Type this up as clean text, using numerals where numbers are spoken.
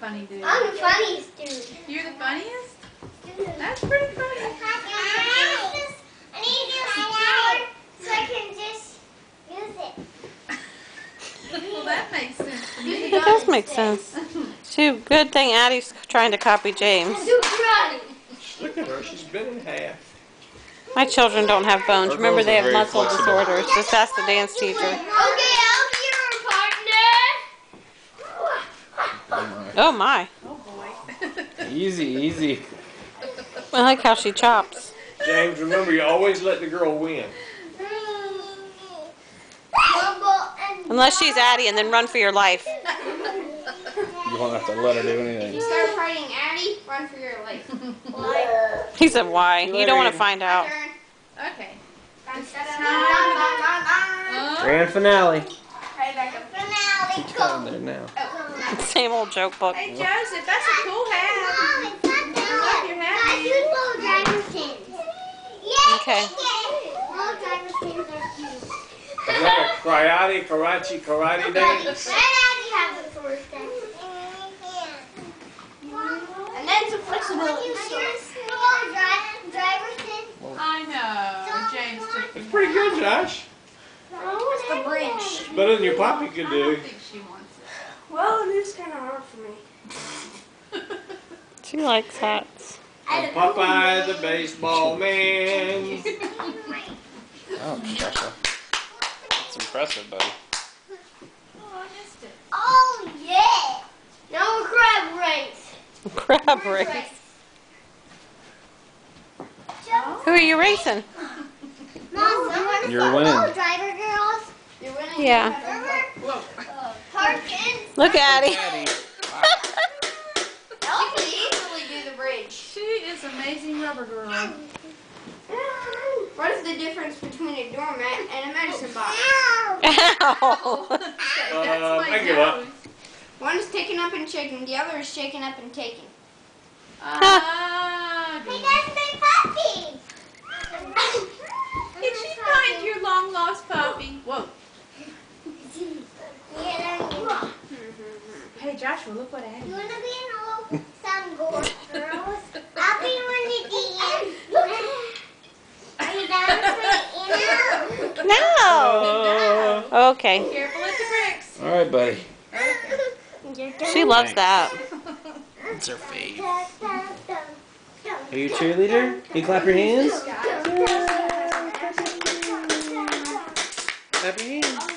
funny dude. I'm the funniest dude. You're the funniest? That's pretty funny. I need to highlight so I can just use it. Well, that makes sense to me. It does make sense. Too good thing Addie's trying to copy James. Look at her, she's been in half. My children don't have bones. Our Remember, girls they are have very muscle flexible. disorders. Just ask the dance teacher. Okay, I'll be your partner. Oh my. Oh boy. Easy, easy. I like how she chops. James, remember, you always let the girl win. Unless she's Addie, and then run for your life. You won't have to let her do anything. You start fighting Addie, run for your life. He said, why? You don't want to find out. Okay. Grand finale. Finale, She's down there now. Same old joke book. Hey Joseph, that's a cool hat. Mom, it's not I love your hat. driver's pins. Yay! Okay. Little driver's pins are cute. Is that a karate day? Let Addie have it first then. And then some flexibility. Driver's pins. I know. James took That's pretty good, Josh. What's the branch? Better than your poppy could I do. don't think she wants it. Well, it is kind of hard for me. She likes hats. I'm Popeye the baseball man. Oh, Joshua. That's impressive, buddy. Oh, I missed it. Oh, yeah. Now a crab race. Crab race. Who are you racing? Mom, You're winning. driver girls. You're winning. Yeah. Whoa. Parkins. Look at Addie. I'll easily do the bridge. She is amazing rubber girl. What is the difference between a doormat and a medicine box? Ow. That's my I give up. nose. One is taken up and shaken, the other is shaken up and taken. Ah, Hey, that's my puppy. did she find your long lost puppy? Whoa. Hey Joshua, look what I had. You want to be in some girls? I'll be one of these. Are you down for it? No. Okay. Careful at the bricks. All right, buddy. She loves that. It's her fave. Are you a cheerleader? Can you clap your hands? Clap your hands.